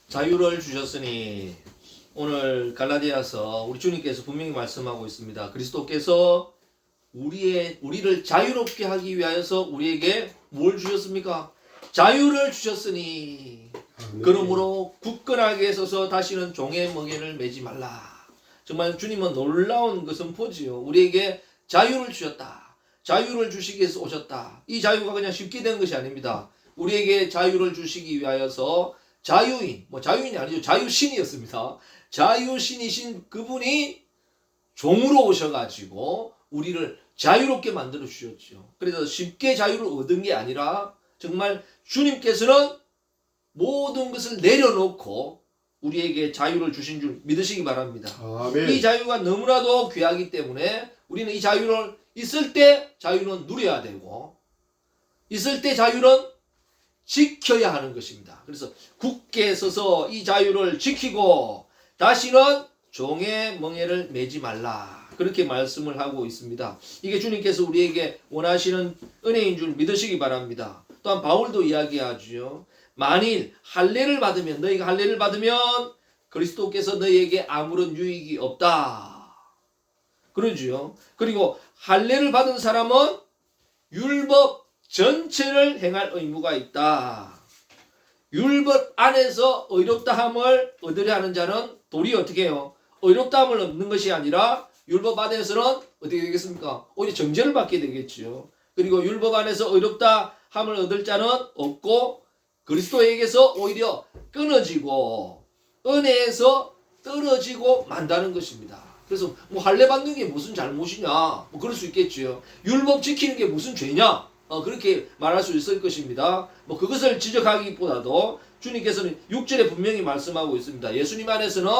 자유를 주셨으니 오늘 갈라디아서 우리 주님께서 분명히 말씀하고 있습니다. 그리스도께서 우리를 자유롭게 하기 위하여서 우리에게 뭘 주셨습니까? 자유를 주셨으니 그러므로 굳건하게 서서 다시는 종의 멍에를 매지 말라. 정말 주님은 놀라운 그 선포지요. 우리에게 자유를 주셨다. 자유를 주시기 위해서 오셨다. 이 자유가 그냥 쉽게 된 것이 아닙니다. 우리에게 자유를 주시기 위하여서 자유인, 자유인이 아니죠. 자유신이었습니다. 자유신이신 그분이 종으로 오셔가지고 우리를 자유롭게 만들어 주셨죠. 그래서 쉽게 자유를 얻은 게 아니라 정말 주님께서는 모든 것을 내려놓고 우리에게 자유를 주신 줄 믿으시기 바랍니다. 아멘. 이 자유가 너무나도 귀하기 때문에 우리는 이 자유를 있을 때 자유는 누려야 되고 있을 때 자유는 지켜야 하는 것입니다. 그래서 굳게 서서 이 자유를 지키고 다시는 종의 멍에를 매지 말라. 그렇게 말씀을 하고 있습니다. 이게 주님께서 우리에게 원하시는 은혜인 줄 믿으시기 바랍니다. 또한 바울도 이야기하죠. 만일 할례를 받으면 너희가 할례를 받으면 그리스도께서 너희에게 아무런 유익이 없다. 그러죠. 그리고 할례를 받은 사람은 율법 전체를 행할 의무가 있다. 율법 안에서 의롭다함을 얻으려 하는 자는 도리어 어떻게 해요? 의롭다함을 얻는 것이 아니라 율법 안에서는 어떻게 되겠습니까? 오히려 정죄를 받게 되겠죠. 그리고 율법 안에서 의롭다함을 얻을 자는 없고 그리스도에게서 오히려 끊어지고 은혜에서 떨어지고 만다는 것입니다. 그래서 할례 받는 게 무슨 잘못이냐? 그럴 수 있겠죠. 율법 지키는 게 무슨 죄냐? 그렇게 말할 수 있을 것입니다. 그것을 지적하기보다도 주님께서는 6절에 분명히 말씀하고 있습니다. 예수님 안에서는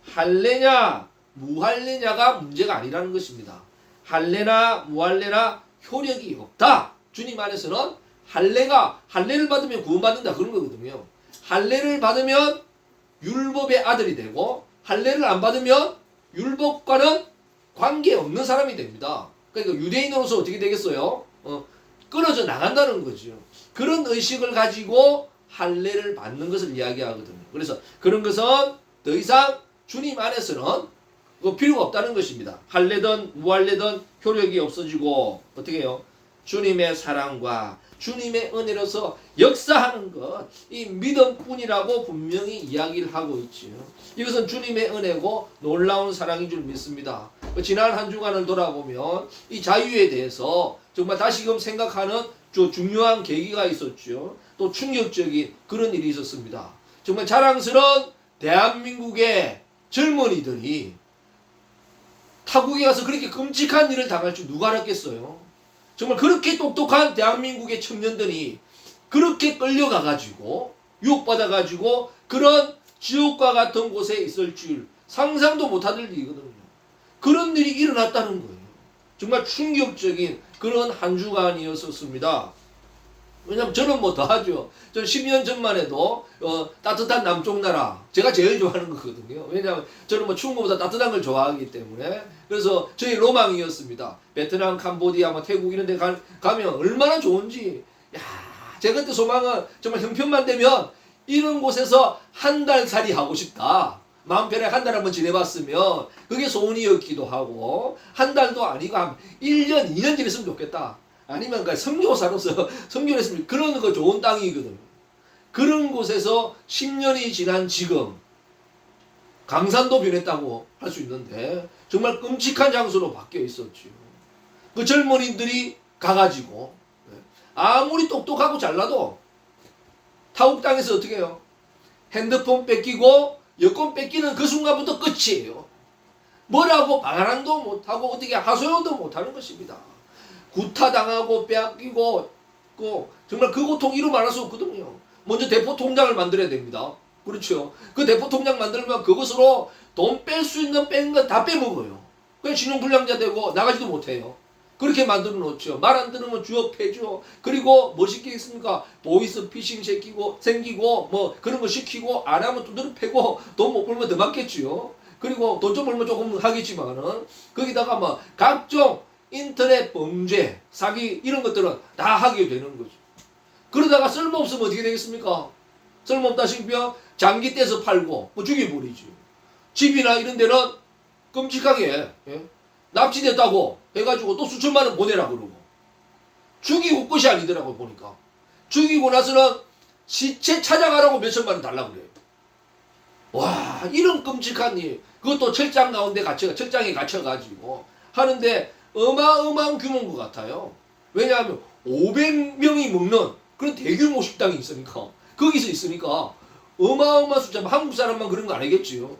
할례냐 무할례냐가 문제가 아니라는 것입니다. 할례나 무할례나 효력이 없다. 주님 안에서는 할례를 받으면 구원받는다 그런 거거든요. 할례를 받으면 율법의 아들이 되고 할례를 안 받으면 율법과는 관계없는 사람이 됩니다. 그러니까 유대인으로서 어떻게 되겠어요? 끊어져 나간다는 거죠. 그런 의식을 가지고 할례를 받는 것을 이야기하거든요. 그래서 그런 것은 더 이상 주님 안에서는 필요가 없다는 것입니다. 할례든 무할례든 효력이 없어지고 어떻게 해요? 주님의 사랑과 주님의 은혜로서 역사하는 것, 이 믿음뿐이라고 분명히 이야기를 하고 있지요. 이것은 주님의 은혜고 놀라운 사랑인 줄 믿습니다. 지난 한 주간을 돌아보면 이 자유에 대해서 정말 다시금 생각하는 중요한 계기가 있었죠. 또 충격적인 그런 일이 있었습니다. 정말 자랑스러운 대한민국의 젊은이들이 타국에 가서 그렇게 끔찍한 일을 당할 줄 누가 알았겠어요? 정말 그렇게 똑똑한 대한민국의 청년들이 그렇게 끌려가가지고 유혹받아가지고 그런 지옥과 같은 곳에 있을 줄 상상도 못할 일이거든요. 그런 일이 일어났다는 거예요. 정말 충격적인 그런 한 주간이었었습니다. 왜냐면 저는 더 하죠. 저는 10년 전만 해도 따뜻한 남쪽 나라 제가 제일 좋아하는 거거든요. 왜냐하면 저는 추운 것보다 따뜻한 걸 좋아하기 때문에. 그래서 저희 로망이었습니다. 베트남, 캄보디아, 태국 이런 데 가면 얼마나 좋은지. 제 그때 소망은 정말 형편만 되면 이런 곳에서 한 달 살이 하고 싶다. 마음 편하게 한 달 한번 지내봤으면 그게 소원이었기도 하고 한 달도 아니고 한 1년, 2년 지냈으면 좋겠다. 아니면 선교사로서 선교를 했으면 그런 거 좋은 땅이거든요. 그런 곳에서 10년이 지난 지금 강산도 변했다고 할 수 있는데 정말 끔찍한 장소로 바뀌어 있었죠. 그 젊은이들이 가가지고 아무리 똑똑하고 잘나도 타국 땅에서 어떻게 해요? 핸드폰 뺏기고 여권 뺏기는 그 순간부터 끝이에요. 뭐라고 방한도 못하고 어떻게 하소연도 못하는 것입니다. 구타당하고 뺏기고 정말 그 고통 이루 말할 수 없거든요. 먼저 대포 통장을 만들어야 됩니다. 그렇죠. 그 대포 통장 만들면 그것으로 돈 뺄 수 있는 뺀 건 다 빼먹어요. 그냥 신용불량자 되고 나가지도 못해요. 그렇게 만들어 놓죠. 말 안 들으면 주업 폐죠. 그리고 뭐 시키겠습니까? 보이스 피싱 생기고 그런 거 시키고 안 하면 두드려 패고 돈 못 벌면 더 맞겠지요. 그리고 돈 좀 벌면 조금 하겠지만은 거기다가 각종 인터넷 범죄, 사기 이런 것들은 다 하게 되는 거죠. 그러다가 쓸모없으면 어떻게 되겠습니까? 쓸모없다 싶으면 장기 떼서 팔고 뭐 죽여버리지. 집이나 이런 데는 끔찍하게 납치됐다고 해가지고 또 수천만 원 보내라 그러고 죽이고 끝이 아니더라고 보니까. 죽이고 나서는 시체 찾아가라고 몇천만 원 달라고 그래요. 와, 이런 끔찍한 일. 그것도 철장 가운데 철장에 갇혀가지고 하는데 어마어마한 규모인 것 같아요. 왜냐하면 500명이 먹는 그런 대규모 식당이 있으니까, 거기서 있으니까 어마어마한 숫자, 한국 사람만 그런 거 아니겠지요.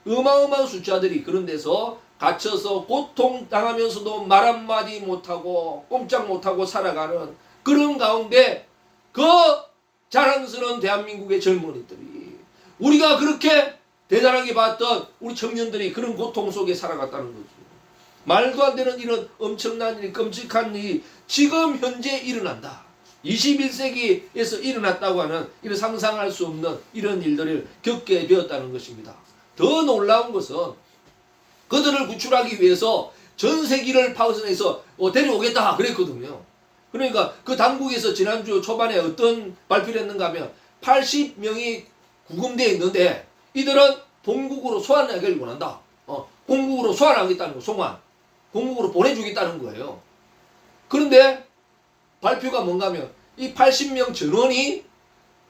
어마어마한 숫자들이 그런 데서 갇혀서 고통당하면서도 말 한마디 못하고 꼼짝 못하고 살아가는 그런 가운데 그 자랑스러운 대한민국의 젊은이들이, 우리가 그렇게 대단하게 봤던 우리 청년들이 그런 고통 속에 살아갔다는 거죠. 말도 안 되는 이런 엄청난 일, 끔찍한 일이 지금 현재 일어난다. 21세기에서 일어났다고 하는 이런 상상할 수 없는 이런 일들을 겪게 되었다는 것입니다. 더 놀라운 것은 그들을 구출하기 위해서 전 세계를 파견해서 데려오겠다 그랬거든요. 그러니까 그 당국에서 지난주 초반에 어떤 발표를 했는가 하면 80명이 구금되어 있는데 이들은 본국으로 소환하기를 원한다. 본국으로 소환하겠다는 거, 송환. 본국으로 보내주겠다는 거예요. 그런데 발표가 뭔가 하면 이 80명 전원이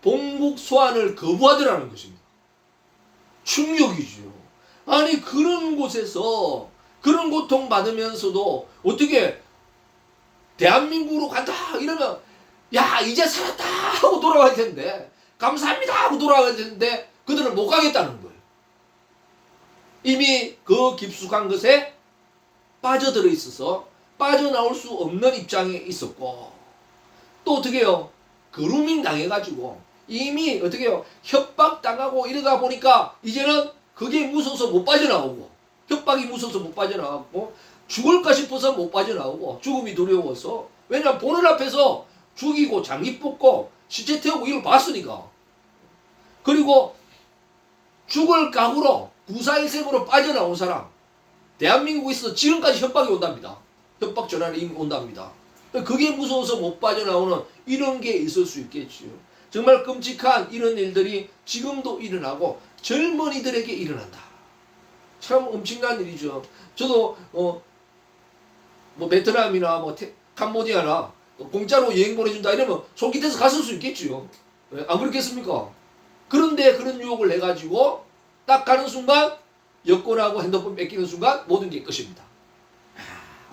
본국 소환을 거부하더라는 것입니다. 충격이죠. 아니 그런 곳에서 그런 고통 받으면서도 어떻게 대한민국으로 간다 이러면 야 이제 살았다 하고 돌아와야 되는데, 감사합니다 하고 돌아와야 되는데 그들은 못 가겠다는 거예요. 이미 그 깊숙한 것에 빠져들어 있어서 빠져나올 수 없는 입장에 있었고, 또 어떻게 해요? 그루밍 당해가지고 이미 어떻게 해요? 협박당하고 이러다 보니까 이제는 그게 무서워서 못 빠져나오고, 협박이 무서워서 못 빠져나오고, 죽을까 싶어서 못 빠져나오고, 죽음이 두려워서. 왜냐면 보는 앞에서 죽이고 장기 뽑고 시체 태우고 이걸 봤으니까. 그리고 죽을 각오로 구사일생으로 빠져나온 사람, 대한민국에서 지금까지 협박이 온답니다. 협박 전화는 이미 온답니다. 그게 무서워서 못 빠져나오는 이런 게 있을 수 있겠지요. 정말 끔찍한 이런 일들이 지금도 일어나고 젊은이들에게 일어난다. 참 엄청난 일이죠. 저도 뭐 베트남이나 뭐 캄보디아나 공짜로 여행 보내준다 이러면 솔깃해서 갔을 수 있겠지요. 안 그렇겠습니까? 그런데 그런 유혹을 해가지고 딱 가는 순간 여권하고 핸드폰 뺏기는 순간 모든 게 끝입니다.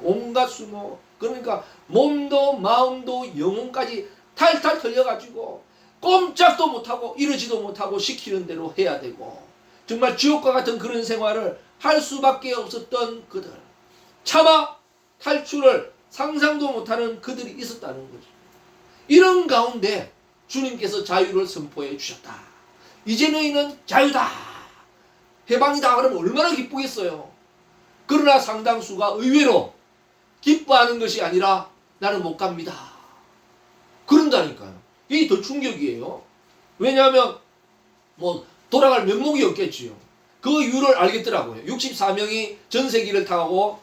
온갖 수모, 그러니까 몸도 마음도 영혼까지 탈탈 털려가지고 꼼짝도 못하고 이러지도 못하고 시키는 대로 해야 되고, 정말 지옥과 같은 그런 생활을 할 수밖에 없었던 그들, 차마 탈출을 상상도 못하는 그들이 있었다는 거죠. 이런 가운데 주님께서 자유를 선포해 주셨다. 이제 너희는 자유다, 해방이다 그러면 얼마나 기쁘겠어요. 그러나 상당수가 의외로 기뻐하는 것이 아니라 나는 못 갑니다 그런다니까요. 이게 더 충격이에요. 왜냐하면 뭐 돌아갈 면목이 없겠지요. 그 이유를 알겠더라고요. 64명이 전세기를 타고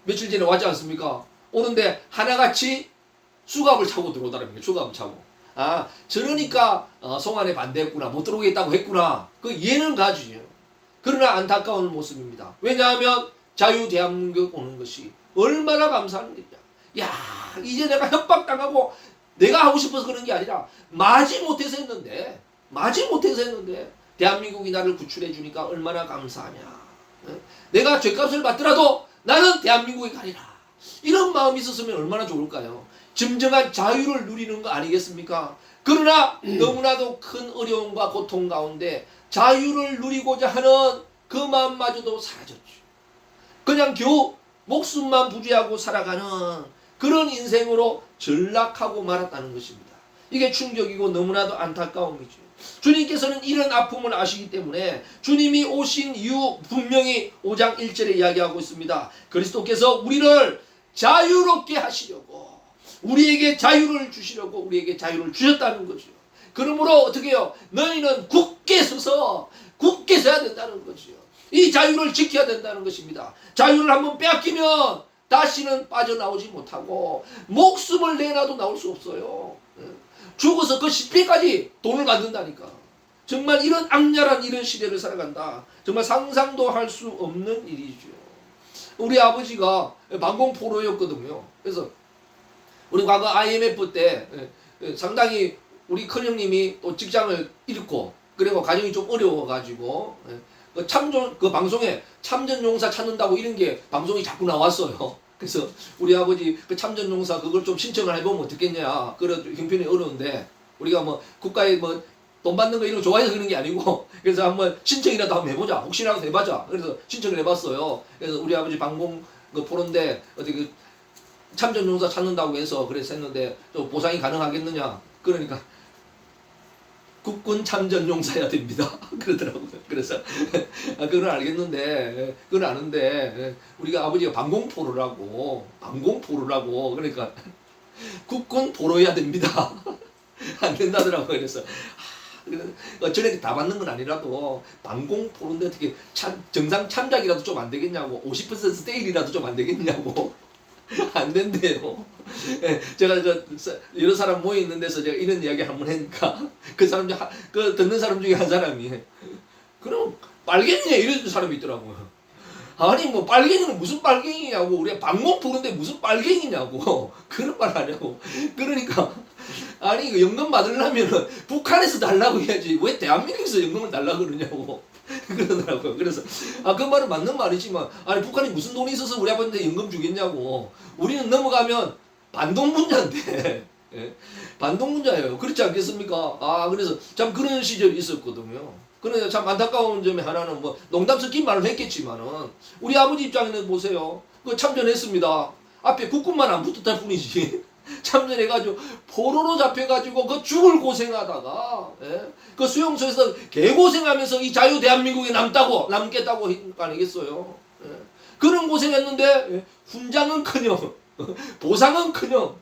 며칠 전에 왔지 않습니까? 오는데 하나같이 수갑을 차고 들어오더라는 거예요. 수갑을 차고. 아, 저러니까 송환에 반대했구나, 못 들어오겠다고 했구나, 그 이해는 가지요. 그러나 안타까운 모습입니다. 왜냐하면 자유 대한민국 오는 것이 얼마나 감사한 일이야. 야, 이제 내가 협박당하고 내가 하고 싶어서 그런 게 아니라 마지 못해서 했는데 대한민국이 나를 구출해 주니까 얼마나 감사하냐. 내가 죗값을 받더라도 나는 대한민국에 가리라. 이런 마음이 있었으면 얼마나 좋을까요? 진정한 자유를 누리는 거 아니겠습니까? 그러나 너무나도 큰 어려움과 고통 가운데 자유를 누리고자 하는 그 마음마저도 사라졌죠. 그냥 겨우 목숨만 부지하고 살아가는 그런 인생으로 전락하고 말았다는 것입니다. 이게 충격이고 너무나도 안타까움이죠. 주님께서는 이런 아픔을 아시기 때문에 주님이 오신 이후 분명히 5장 1절에 이야기하고 있습니다. 그리스도께서 우리를 자유롭게 하시려고, 우리에게 자유를 주시려고 우리에게 자유를 주셨다는 거죠. 그러므로 어떻게 해요? 너희는 굳게 서서 굳게 서야 된다는 거죠. 이 자유를 지켜야 된다는 것입니다. 자유를 한번 빼앗기면 다시는 빠져나오지 못하고 목숨을 내놔도 나올 수 없어요. 죽어서 그 시체까지 돈을 받는다니까. 정말 이런 악랄한 이런 시대를 살아간다. 정말 상상도 할 수 없는 일이죠. 우리 아버지가 방공포로였거든요. 그래서 우리 과거 IMF 때 상당히 우리 큰형님이 또 직장을 잃고 그리고 가정이 좀 어려워가지고 그 방송에 참전용사 찾는다고 이런 게 방송이 자꾸 나왔어요. 그래서 우리 아버지 그 참전용사 그걸 좀 신청을 해보면 어떻겠냐. 그래 형편이 어려운데 우리가 뭐 국가에 뭐 돈 받는 거 이런 거 좋아해서 그런 게 아니고 그래서 한번 신청이라도 한번 해보자. 혹시라도 해보자. 그래서 신청을 해봤어요. 그래서 우리 아버지 방공 그 포로인데 어떻게 그 참전용사 찾는다고 해서 그래서 했는데 또 보상이 가능하겠느냐. 그러니까 국군 참전용사야 됩니다. 그러더라고요. 그래서 그건 알겠는데 그건 아는데 우리가 아버지가 방공포로라고 그러니까 국군 포로해야 됩니다. 안 된다더라고요. 그래서 전에 다 받는 건 아니라도 방공포로인데 어떻게 정상 참작이라도 좀 안 되겠냐고 50% 스테일이라도 좀 안 되겠냐고 안 된대요. 제가 여러 사람 모여 있는 데서 제가 이런 이야기 한번 하니까 그 사람 그 듣는 사람 중에 한 사람이 그럼 빨갱이냐 이런 사람이 있더라고요. 아니 뭐 빨갱이는 무슨 빨갱이냐고 우리가 방공 포로인데 무슨 빨갱이냐고 그런 말 하냐고. 그러니까 아니 이거 연금 받으려면은 북한에서 달라고 해야지 왜 대한민국에서 연금을 달라고 그러냐고 그러더라고요. 그래서 그 말은 맞는 말이지만 아니 북한이 무슨 돈이 있어서 우리 아버지한테 연금 주겠냐고. 우리는 넘어가면 반동문자인데 예? 반동문자예요. 그렇지 않겠습니까? 그래서 참 그런 시절이 있었거든요. 그런데 참 안타까운 점이 하나는 뭐 농담 섞인 말을 했겠지만은 우리 아버지 입장에는 보세요. 그 참전했습니다. 앞에 국군만 안 붙었다 뿐이지. 참전해가지고 포로로 잡혀가지고 그 죽을 고생하다가 그 수용소에서 개고생하면서 이 자유 대한민국에 남겠다고 한 거 아니겠어요. 그런 고생했는데 훈장은커녕 보상은커녕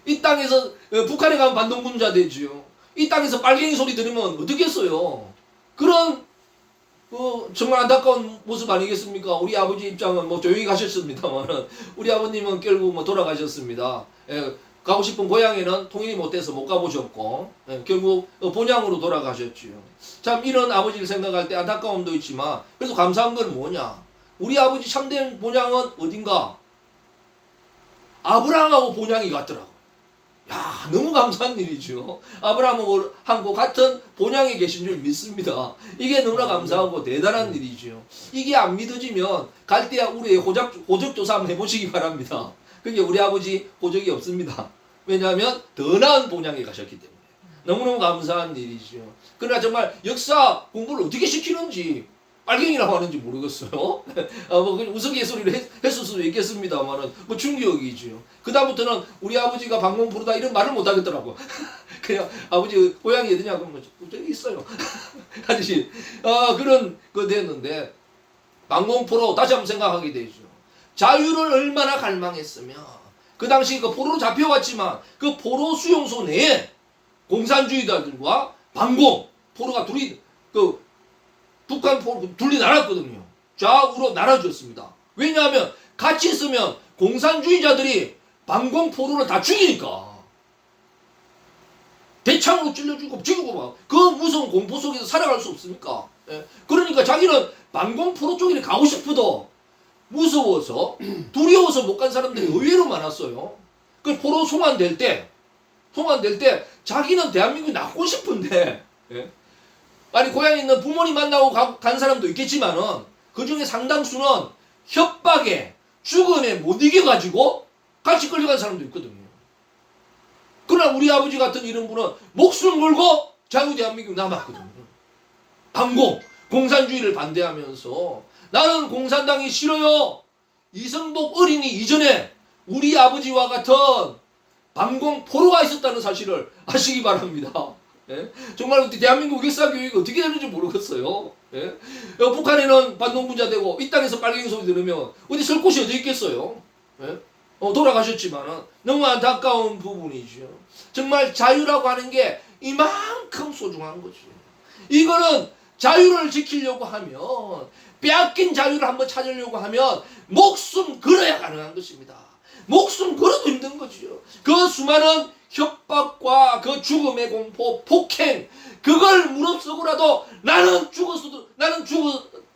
이 땅에서 북한에 가면 반동군자 되지요. 이 땅에서 빨갱이 소리 들으면 어떻겠어요. 그런 정말 안타까운 모습 아니겠습니까? 우리 아버지 입장은 뭐 조용히 가셨습니다만 우리 아버님은 결국 뭐 돌아가셨습니다. 가고 싶은 고향에는 통일이 못돼서 못 가보셨고 결국 본향으로 돌아가셨지요. 참 이런 아버지를 생각할 때 안타까움도 있지만 그래서 감사한 건 뭐냐? 우리 아버지 참된 본향은 어딘가? 아브라함하고 본향이 같더라고. 야, 너무 감사한 일이죠. 아브라함하고 같은 본향에 계신 줄 믿습니다. 이게 너무나 감사하고 대단한 일이죠. 이게 안 믿어지면 갈대아 우리의 호적조사 한번 해보시기 바랍니다. 그게 우리 아버지 호적이 없습니다. 왜냐하면 더 나은 본향에 가셨기 때문에. 너무너무 감사한 일이죠. 그러나 정말 역사 공부를 어떻게 시키는지 빨갱이라고 하는지 모르겠어요. 뭐 우스갯소리를 했을 수도 있겠습니다만은 뭐 충격이죠. 그 다음부터는 우리 아버지가 방공포로다 이런 말을 못 하겠더라고. 그냥 아버지 고향이 어디냐 그러면 저기 있어요. 하듯이 그런 거 됐는데 방공포로 다시 한번 생각하게 되죠. 자유를 얼마나 갈망했으면 그 당시 그 포로로 잡혀왔지만 그 포로 수용소 내에 공산주의자들과 방공 포로가 둘이 북한 포로 둘이 날았거든요. 좌우로 날아줬습니다. 왜냐하면 같이 있으면 공산주의자들이 방공 포로를 다 죽이니까 대창으로 찔러주고 죽이고 막 그 무서운 공포 속에서 살아갈 수 없습니까? 그러니까 자기는 방공 포로 쪽에 가고 싶어도 무서워서 두려워서 못 간 사람들이 의외로 많았어요. 그 포로 송환될 때 자기는 대한민국에 나고 싶은데 아니 고향에 있는 부모님 만나고 간 사람도 있겠지만은 그 중에 상당수는 협박에 죽음에 못 이겨가지고 같이 끌려간 사람도 있거든요. 그러나 우리 아버지 같은 이런 분은 목숨 걸고 자유 대한민국에 남았거든요. 방공 공산주의를 반대하면서 나는 공산당이 싫어요. 이승복 어린이 이전에 우리 아버지와 같은 방공 포로가 있었다는 사실을 아시기 바랍니다. 정말 대한민국 역사 교육이 어떻게 되는지 모르겠어요. 북한에는 반동분자 되고 이 땅에서 빨갱이 소리 들으면 어디 설 곳이 어디 있겠어요. 돌아가셨지만은 너무 안타까운 부분이죠. 정말 자유라고 하는 게 이만큼 소중한 거죠. 이거는 자유를 지키려고 하면 빼앗긴 자유를 한번 찾으려고 하면 목숨 걸어야 가능한 것입니다. 목숨 걸어도 힘든 거죠. 그 수많은 협박과 그 죽음의 공포, 폭행, 그걸 무릅쓰고라도 나는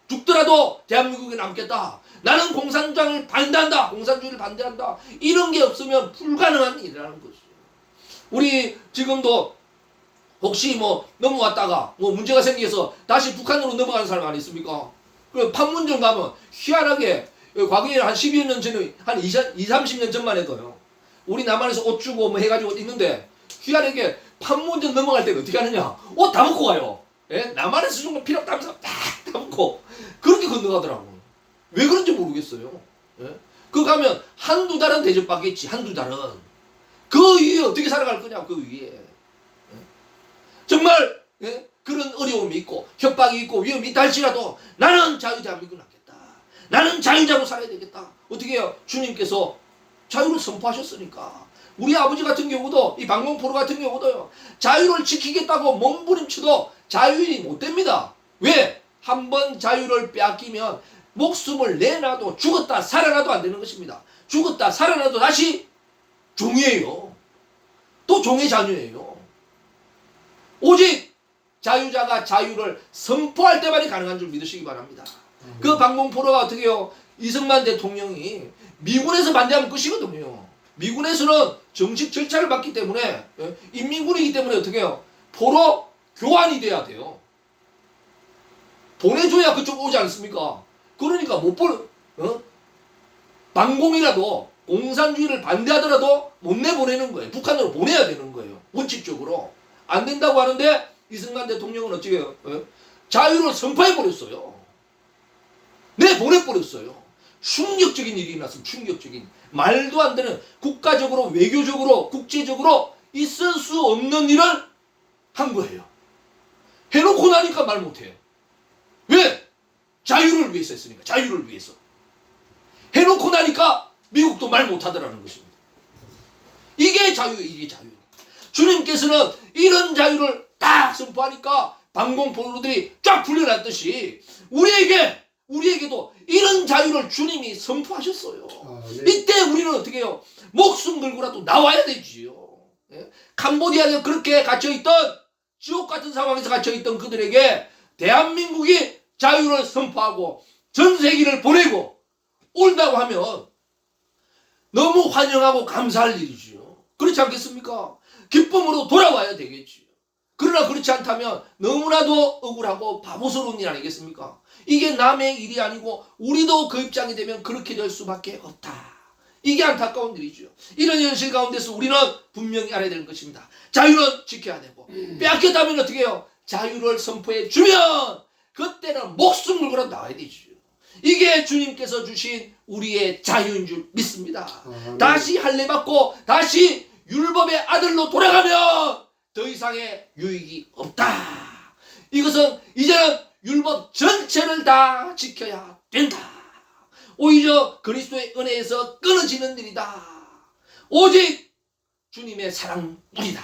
죽더라도 대한민국에 남겠다. 나는 공산주의를 반대한다. 이런 게 없으면 불가능한 일이라는 거죠. 우리 지금도 혹시 뭐 넘어왔다가 뭐 문제가 생겨서 다시 북한으로 넘어가는 사람 안 있습니까? 그 판문점 가면 희한하게 과거에 한 12여 년 전에 한 20, 30년 전만 해도요. 우리 남한에서 옷 주고 뭐 해가지고 있는데 희한하게 판문점 넘어갈 때는 어떻게 하느냐? 옷 다 벗고 가요. 예? 남한에서 준 거 필요 없다면서 다 벗고 그렇게 건너가더라고요. 왜 그런지 모르겠어요. 예? 그 가면 한두 달은 대접받겠지. 한두 달은. 그 위에 어떻게 살아갈 거냐 그 위에. 예? 정말 예? 그런 어려움이 있고 협박이 있고 위험이 있다 할지라도 나는 자유대한민국을 낳겠다. 나는 자유자로 살아야 되겠다. 어떻게 해요? 주님께서 자유를 선포하셨으니까. 우리 아버지 같은 경우도 이 방공포로 같은 경우도요. 자유를 지키겠다고 몸부림쳐도 자유인이 못 됩니다. 왜? 한번 자유를 빼앗기면 목숨을 내놔도 죽었다 살아나도 안 되는 것입니다. 죽었다 살아나도 다시 종이에요. 또 종의 자녀예요. 오직 자유자가 자유를 선포할 때만이 가능한 줄 믿으시기 바랍니다. 그 방공포로가 어떻게 해요? 이승만 대통령이 미군에서 반대하면 끝이거든요. 미군에서는 정식 절차를 받기 때문에 인민군이기 때문에 어떻게 해요? 포로 교환이 돼야 돼요. 보내줘야 그쪽 오지 않습니까? 그러니까 못 보는 방공이라도 공산주의를 반대하더라도 못 내보내는 거예요. 북한으로 보내야 되는 거예요. 원칙적으로. 안 된다고 하는데 이승만 대통령은 어떻게 해요? 자유를 선포해버렸어요. 내보내버렸어요. 충격적인 일이 났으면 충격적인. 말도 안 되는 국가적으로 외교적으로 국제적으로 있을 수 없는 일을 한 거예요. 해놓고 나니까 말 못해요. 왜? 자유를 위해서 했으니까. 자유를 위해서. 해놓고 나니까 미국도 말 못하더라는 것입니다. 이게 자유예요. 이게 자유. 주님께서는 이런 자유를 딱 선포하니까 방공포로들이 쫙 풀려났듯이 우리에게도 이런 자유를 주님이 선포하셨어요. 네. 이때 우리는 어떻게 해요? 목숨 걸고라도 나와야 되지요. 예? 캄보디아에 그렇게 갇혀있던 지옥 같은 상황에서 갇혀있던 그들에게 대한민국이 자유를 선포하고 전 세계를 보내고 온다고 하면 너무 환영하고 감사할 일이지요. 그렇지 않겠습니까? 기쁨으로 돌아와야 되겠지요. 그러나 그렇지 않다면 너무나도 억울하고 바보스러운 일 아니겠습니까? 이게 남의 일이 아니고 우리도 그 입장이 되면 그렇게 될 수밖에 없다. 이게 안타까운 일이죠. 이런 현실 가운데서 우리는 분명히 알아야 되는 것입니다. 자유는 지켜야 되고 빼앗겼다면 어떻게 해요? 자유를 선포해 주면 그때는 목숨 걸고 나와야 되죠. 이게 주님께서 주신 우리의 자유인 줄 믿습니다. 다시 할례 받고 다시 율법의 아들로 돌아가면 더 이상의 유익이 없다. 이것은 이제는 율법 전체를 다 지켜야 된다. 오히려 그리스도의 은혜에서 끊어지는 일이다. 오직 주님의 사랑뿐이다.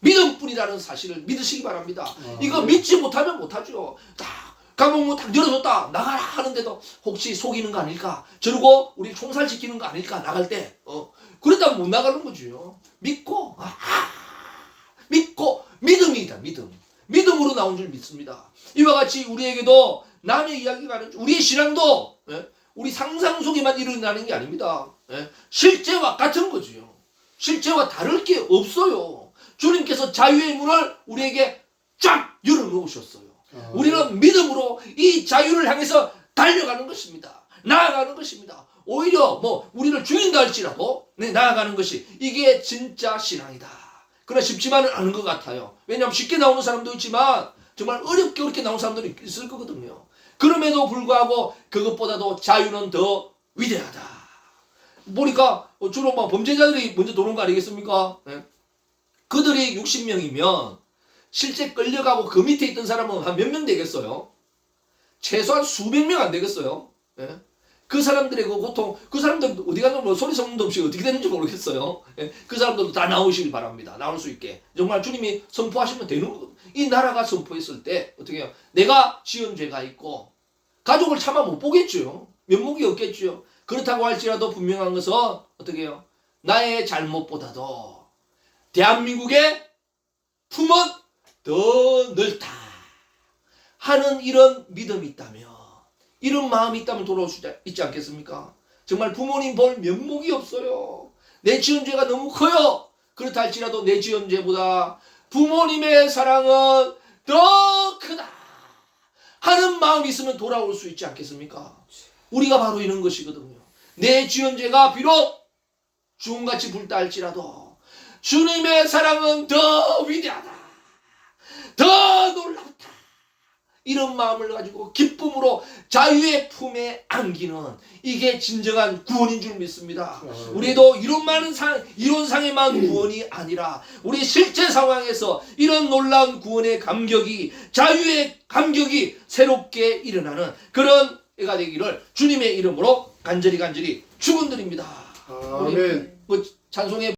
믿음뿐이라는 사실을 믿으시기 바랍니다. 이거 믿지 못하면 못하죠. 다 감옥문 딱 열어줬다 나가라 하는데도 혹시 속이는 거 아닐까? 저러고 우리 총살시키는 거 아닐까? 나갈 때 그러다면 못 나가는 거죠. 믿고 믿음이다. 믿음으로 나온 줄 믿습니다. 이와 같이 우리에게도 남의 이야기가 아닌 우리의 신앙도 우리 상상 속에만 일어나는 게 아닙니다. 실제와 같은 거죠. 실제와 다를 게 없어요. 주님께서 자유의 문을 우리에게 쫙 열어놓으셨어요. 우리는 믿음으로 이 자유를 향해서 달려가는 것입니다. 나아가는 것입니다. 오히려 우리를 죽인다 할지라도 나아가는 것이 이게 진짜 신앙이다. 그러나 쉽지만은 않은 것 같아요. 왜냐하면 쉽게 나오는 사람도 있지만 정말 어렵게 나오는 사람들이 있을 거거든요. 그럼에도 불구하고 그것보다도 자유는 더 위대하다. 보니까 주로 범죄자들이 먼저 도는 거 아니겠습니까? 그들이 60명이면 실제 끌려가고 그 밑에 있던 사람은 한 몇 명 되겠어요? 최소한 수백 명 안 되겠어요? 그 사람들의 그 고통, 그 사람들 어디 가면 소리 소문도 없이 어떻게 되는지 모르겠어요. 그 사람들도 다 나오시길 바랍니다. 나올 수 있게. 정말 주님이 선포하시면 되는 거거든요. 이 나라가 선포했을 때 어떻게 해요? 내가 지은 죄가 있고 가족을 차마 못 보겠죠. 면목이 없겠죠. 그렇다고 할지라도 분명한 것은 어떻게 해요? 나의 잘못보다도 대한민국의 품은 더 넓다 하는 이런 믿음이 있다면, 이런 마음이 있다면 돌아올 수 있지 않겠습니까? 정말 부모님 볼 면목이 없어요. 내 지은 죄가 너무 커요. 그렇다 할지라도 내 지은 죄보다 부모님의 사랑은 더 크다 하는 마음이 있으면 돌아올 수 있지 않겠습니까? 우리가 바로 이런 것이거든요. 내 지은 죄가 비록 주홍같이 붉다 할지라도 주님의 사랑은 더 위대하다, 더 놀랍다, 이런 마음을 가지고 기쁨으로 자유의 품에 안기는, 이게 진정한 구원인 줄 믿습니다. 우리도 이론상에만 구원이 아니라 우리 실제 상황에서 이런 놀라운 구원의 감격이, 자유의 감격이 새롭게 일어나는 그런 애가 되기를 주님의 이름으로 간절히 축원드립니다. 아멘. 우리 찬송의